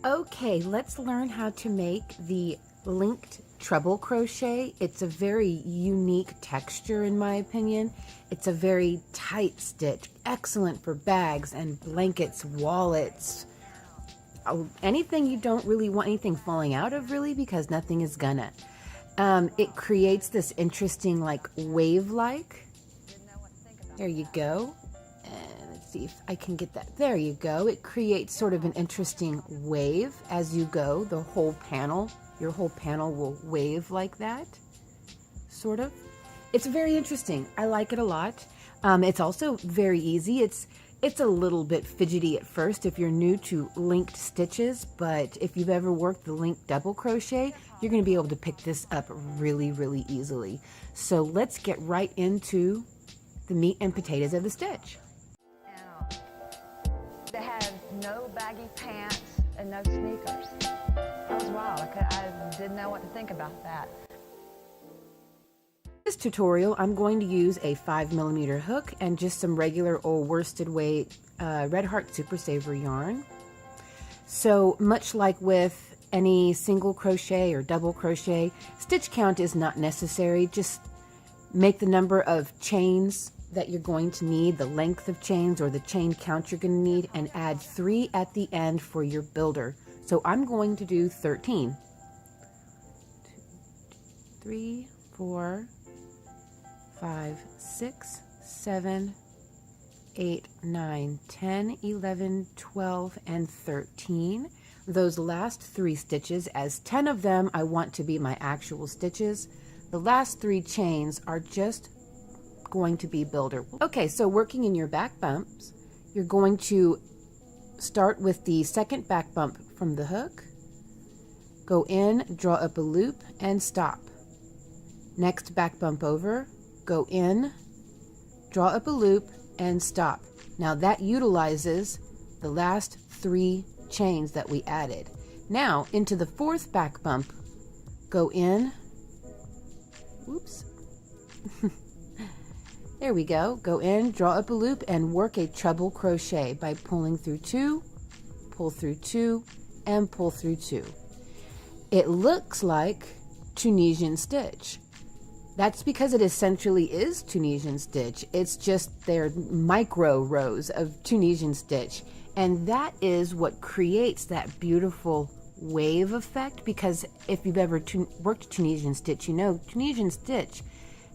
Okay, let's learn how to make the linked treble crochet. It's a very unique texture in my opinion. It's a very tight stitch, excellent for bags and blankets, wallets, anything you don't really want anything falling out of really, because nothing is gonna. It creates this interesting like wave-like. There you go. And let's see if I can get that. There you go. It creates sort of an interesting wave as you go. The whole panel, your whole panel will wave like that, sort of. It's very interesting. I like it a lot. It's also very easy. It's a little bit fidgety at first if you're new to linked stitches, but if you've ever worked the linked double crochet, you're going to be able to pick this up really, really easily. So let's get right into the meat and potatoes of the stitch. They had no baggy pants and no sneakers. That was wild. I didn't know what to think about that. In this tutorial, I'm going to use a 5mm hook and just some regular old worsted weight Red Heart Super Saver yarn. So much like with any single crochet or double crochet, stitch count is not necessary. Just make the number of chains that you're going to need, the length of chains or the chain count you're going to need, and add 3 at the end for your builder. So I'm going to do 13. 3, 4, 5, 6, 7, 8, 9, 10, 11, 12, and 13. Those last 3 stitches, as 10 of them I want to be my actual stitches, the last 3 chains are just going to be builder. Okay, so working in your back bumps, you're going to start with the second back bump from the hook, go in, draw up a loop, and stop. Next back bump over, go in, draw up a loop, and stop. Now that utilizes the last 3 chains that we added. Now into the 4th back bump, go in, whoops, there we go, go in, draw up a loop, and work a treble crochet by pulling through 2, pull through 2, and pull through 2. It looks like Tunisian stitch. That's because it essentially is Tunisian stitch. It's just their micro rows of Tunisian stitch. And that is what creates that beautiful wave effect, because if you've ever worked Tunisian stitch, you know Tunisian stitch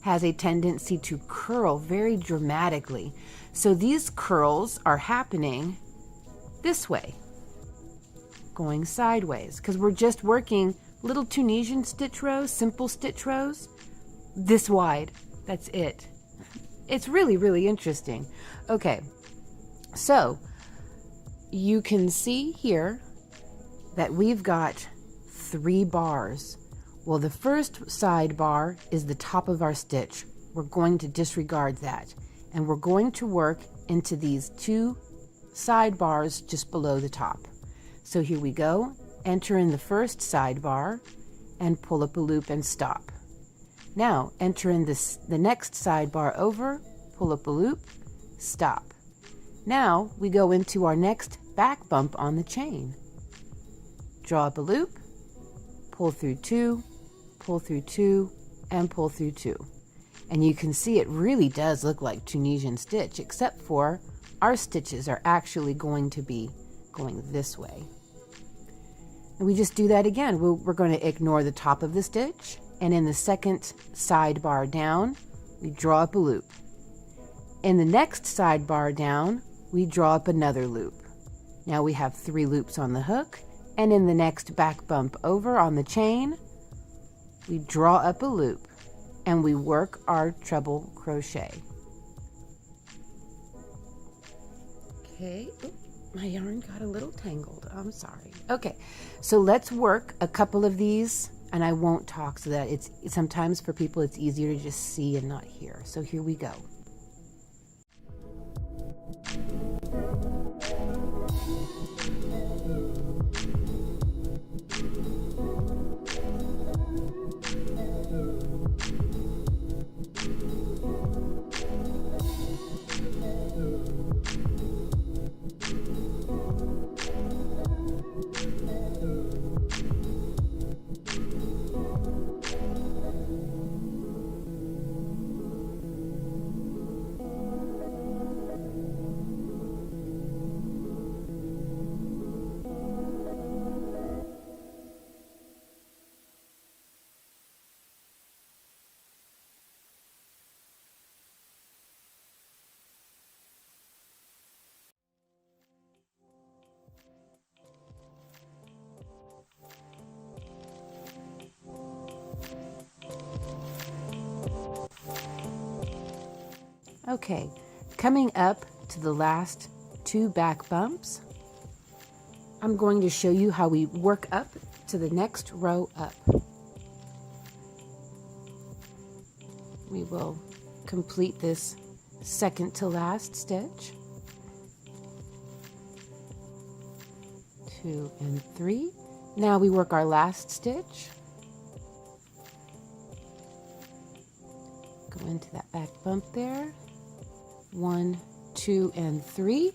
has a tendency to curl very dramatically. So these curls are happening this way, going sideways, because we're just working little Tunisian stitch rows, simple stitch rows, this wide. That's it. It's really, really interesting. Okay, so you can see here that we've got 3 bars. Well, the first side bar is the top of our stitch. We're going to disregard that, and we're going to work into these 2 side bars just below the top. So here we go. Enter in the first side bar and pull up a loop and stop. Now enter in the next side bar over, pull up a loop, stop. Now we go into our next back bump on the chain. Draw up a loop, pull through 2, pull through 2, and pull through 2. And you can see it really does look like Tunisian stitch, except for our stitches are actually going to be going this way. And we just do that again. We're going to ignore the top of the stitch, and in the second side bar down, we draw up a loop. In the next side bar down, we draw up another loop. Now we have 3 loops on the hook, and in the next back bump over on the chain, we draw up a loop and we work our treble crochet. Okay, my yarn got a little tangled. I'm sorry. Okay, so let's work a couple of these, and I won't talk so that it's sometimes for people it's easier to just see and not hear. So here we go. Okay, coming up to the last 2 back bumps, I'm going to show you how we work up to the next row up. We will complete this second to last stitch. 2 and 3. Now we work our last stitch. Go into that back bump there. 1, 2, and 3.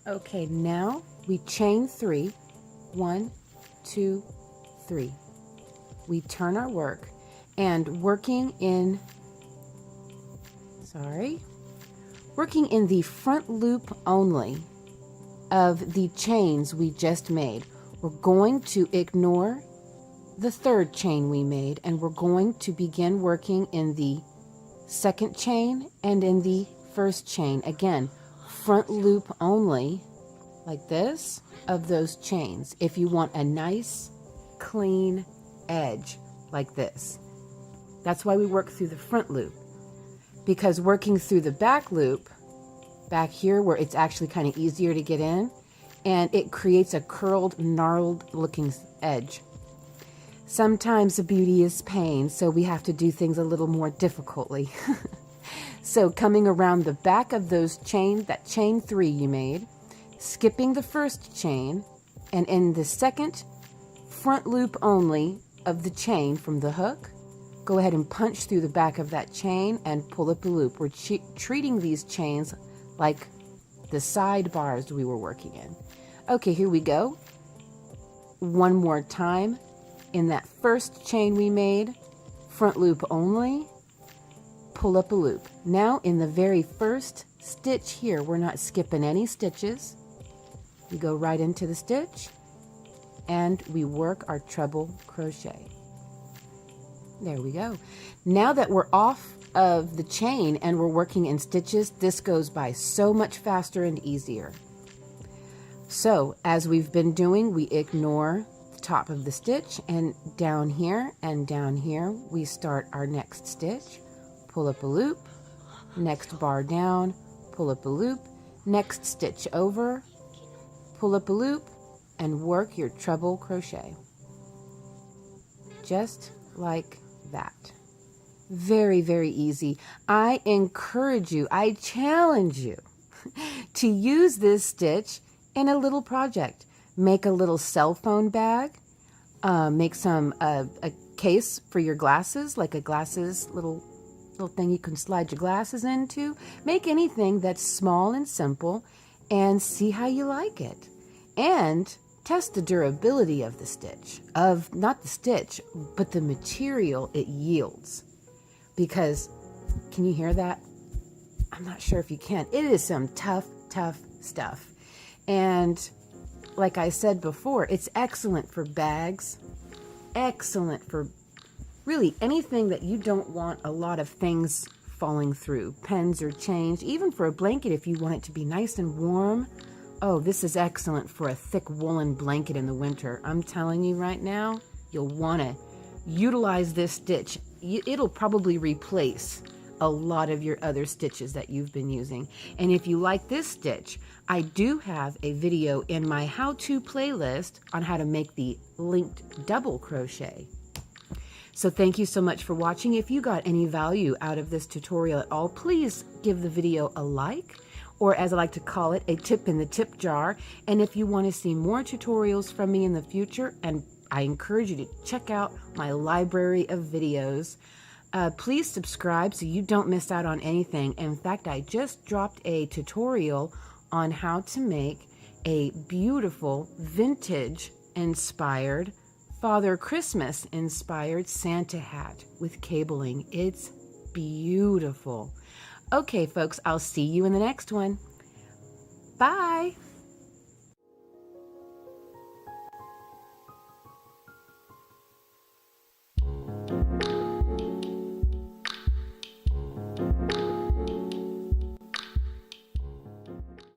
Okay, now we chain 3. 1, 2, 3. We turn our work, and working in the front loop only of the chains we just made. We're going to ignore the 3rd chain we made, and we're going to begin working in the 2nd chain and in the 1st chain. Again, front loop only, like this, of those chains. If you want a nice, clean edge like this. That's why we work through the front loop. Because working through the back loop, back here where it's actually kind of easier to get in, and it creates a curled, gnarled looking edge. Sometimes the beauty is pain, so we have to do things a little more difficultly. So coming around the back of those chain, that chain 3 you made, skipping the 1st chain, and in the 2nd front loop only of the chain from the hook, go ahead and punch through the back of that chain and pull up a loop. We're treating these chains like the sidebars we were working in. Okay, here we go. One more time. In that 1st chain we made, front loop only, pull up a loop. Now in the very 1st stitch here, we're not skipping any stitches. We go right into the stitch and we work our treble crochet. There we go. Now that we're off of the chain and we're working in stitches, this goes by so much faster and easier. So as we've been doing, we ignore the top of the stitch, and down here we start our next stitch, pull up a loop, next bar down, pull up a loop, next stitch over, pull up a loop, and work your treble crochet. Just like that. Very, very easy. I encourage you, I challenge you to use this stitch in a little project. Make a little cell phone bag, make a case for your glasses, like a glasses little thing you can slide your glasses into. Make anything that's small and simple and see how you like it. And test the durability of the stitch, not the stitch, but the material it yields. Because, can you hear that? I'm not sure if you can. It is some tough, tough stuff. And like I said before, it's excellent for bags, excellent for really anything that you don't want a lot of things falling through, pens or chains, even for a blanket if you want it to be nice and warm. Oh, this is excellent for a thick woolen blanket in the winter. I'm telling you right now, you'll want to utilize this stitch. It'll probably replace a lot of your other stitches that you've been using. And if you like this stitch, I do have a video in my how-to playlist on how to make the linked double crochet. So thank you so much for watching. If you got any value out of this tutorial at all, please give the video a like, or as I like to call it, a tip in the tip jar. And if you want to see more tutorials from me in the future, and I encourage you to check out my library of videos, please subscribe so you don't miss out on anything. In fact, I just dropped a tutorial on how to make a beautiful vintage inspired Father Christmas inspired Santa hat with cabling. It's beautiful. Okay, folks, I'll see you in the next one. Bye.